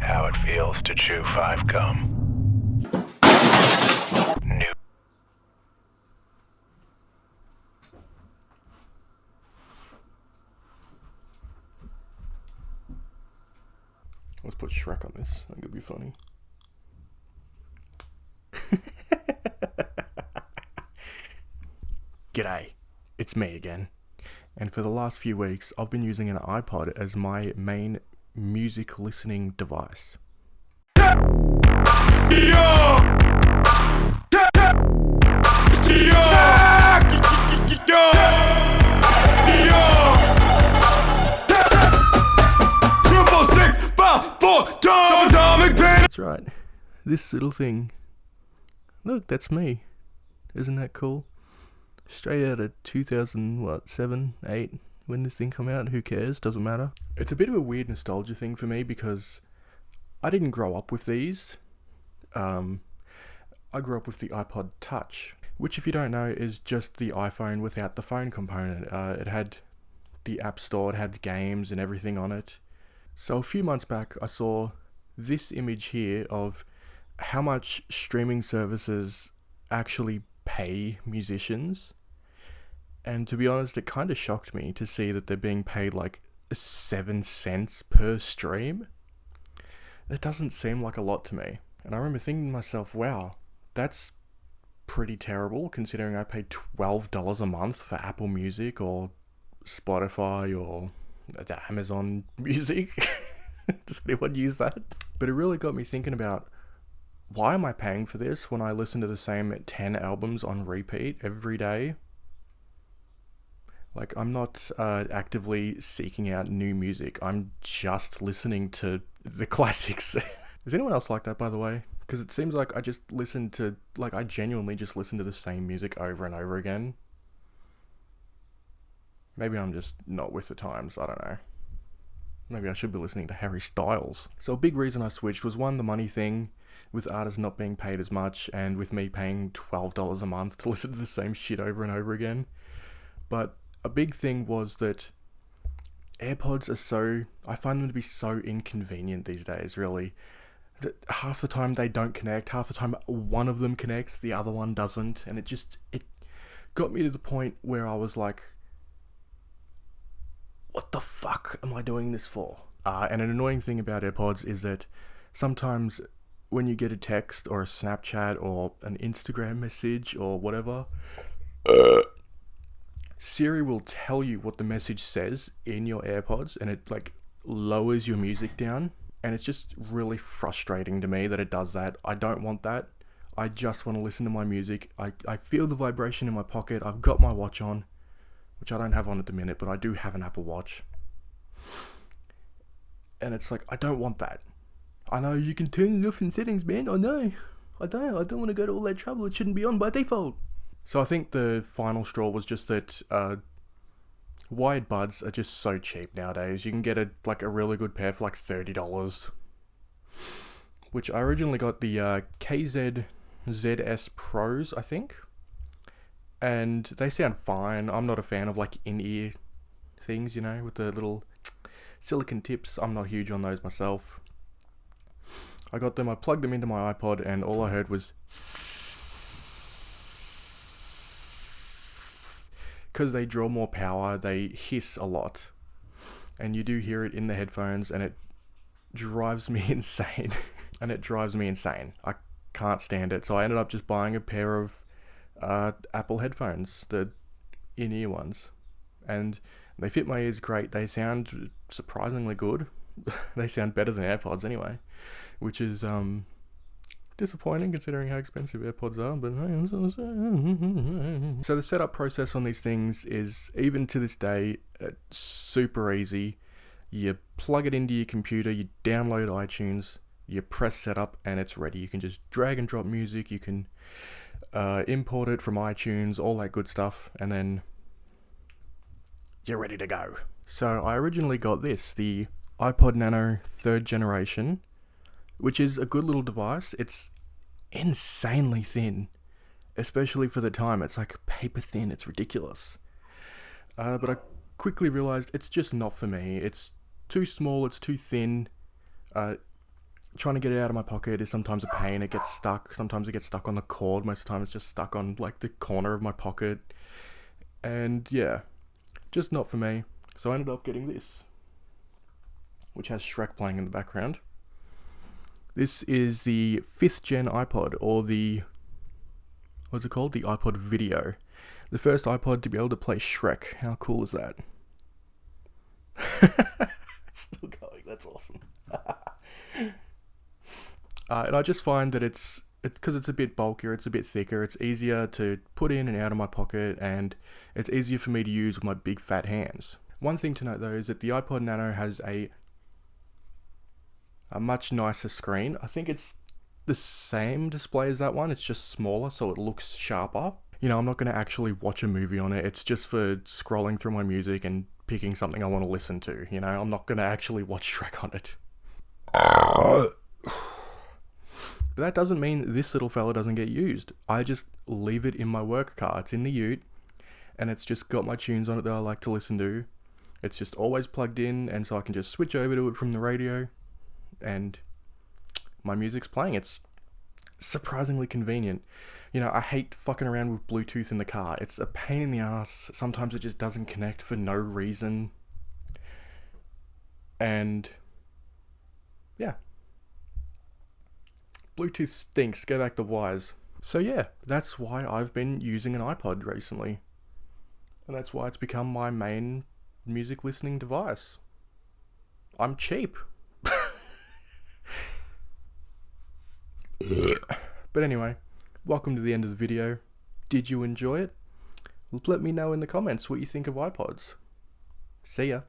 how it feels to chew 5 gum. New. Let's put Shrek on this. That could be funny. G'day, it's me again. And for the last few weeks, I've been using an iPod as my main music listening device. That's right, this little thing. Look, that's me. Isn't that cool? Straight out of 2007, 8, when this thing come out, who cares, doesn't matter. It's a bit of a weird nostalgia thing for me because I didn't grow up with these. I grew up with the iPod Touch, which if you don't know is just the iPhone without the phone component. It had the App Store, it had games and everything on it. So a few months back I saw this image here of how much streaming services actually pay musicians, and to be honest, it kind of shocked me to see that they're being paid like 7 cents per stream. That doesn't seem like a lot to me, and I remember thinking to myself, wow, that's pretty terrible considering I paid $12 a month for Apple Music or Spotify or Amazon Music. Does anyone use that? But it really got me thinking about, why am I paying for this when I listen to the same 10 albums on repeat every day? Like, I'm not actively seeking out new music. I'm just listening to the classics. Is anyone else like that, by the way? Because it seems like I genuinely just listen to the same music over and over again. Maybe I'm just not with the times, I don't know. Maybe I should be listening to Harry Styles. So a big reason I switched was, one, the money thing, with artists not being paid as much, and with me paying $12 a month to listen to the same shit over and over again. But a big thing was that AirPods I find them to be so inconvenient these days, really. Half the time they don't connect, half the time one of them connects, the other one doesn't, and it got me to the point where I was like, what the fuck am I doing this for? And an annoying thing about AirPods is that sometimes when you get a text or a Snapchat or an Instagram message or whatever, Siri will tell you what the message says in your AirPods, and it like lowers your music down, and it's just really frustrating to me that it does that. I don't want that. I just want to listen to my music. I feel the vibration in my pocket. I've got my watch on, which I don't have on at the minute, but I do have an Apple Watch. And it's like, I don't want that. I know you can turn it off in settings, man. I know. I don't want to go to all that trouble. It shouldn't be on by default. So I think the final straw was just that wired buds are just so cheap nowadays. You can get a really good pair for like $30. Which I originally got the KZ ZS Pros, I think. And they sound fine. I'm not a fan of like in-ear things, with the little silicon tips. I'm not huge on those myself. I got them, I plugged them into my iPod, and all I heard was because they draw more power, they hiss a lot. And you do hear it in the headphones, and it drives me insane. I can't stand it. So I ended up just buying a pair of Apple headphones, the in-ear ones, and they fit my ears great. They sound surprisingly good. They sound better than AirPods anyway, which is disappointing considering how expensive AirPods are, but so the setup process on these things is, even to this day, super easy. You plug it into your computer, you download iTunes, you press setup, and it's ready. You can just drag and drop music, you can import it from iTunes, all that good stuff, and then you're ready to go. So I originally got the iPod Nano 3rd generation, which is a good little device. It's insanely thin, especially for the time. It's like paper thin, it's ridiculous. But I quickly realized it's just not for me. It's too small, it's too thin. trying to get it out of my pocket is sometimes a pain. It gets stuck. Sometimes it gets stuck on the cord. Most of the time it's just stuck on like the corner of my pocket. And yeah, just not for me. So I ended up getting this, which has Shrek playing in the background. This is the 5th gen iPod, or the, what's it called? The iPod Video. The first iPod to be able to play Shrek. How cool is that? It's still going. That's awesome. And I just find that it's because it's a bit bulkier, it's a bit thicker, it's easier to put in and out of my pocket, and it's easier for me to use with my big fat hands. One thing to note though is that the iPod Nano has a much nicer screen. I think it's the same display as that one, it's just smaller so it looks sharper. You know, I'm not going to actually watch a movie on it, it's just for scrolling through my music and picking something I want to listen to, you know, I'm not going to actually watch Shrek on it. But that doesn't mean this little fella doesn't get used. I just leave it in my work car. It's in the ute, and it's just got my tunes on it that I like to listen to. It's just always plugged in, and so I can just switch over to it from the radio, and my music's playing. It's surprisingly convenient. You know, I hate fucking around with Bluetooth in the car. It's a pain in the ass. Sometimes it just doesn't connect for no reason. And yeah. Bluetooth stinks, go back to wires. So yeah, that's why I've been using an iPod recently. And that's why it's become my main music listening device. I'm cheap. But anyway, welcome to the end of the video. Did you enjoy it? Let me know in the comments what you think of iPods. See ya.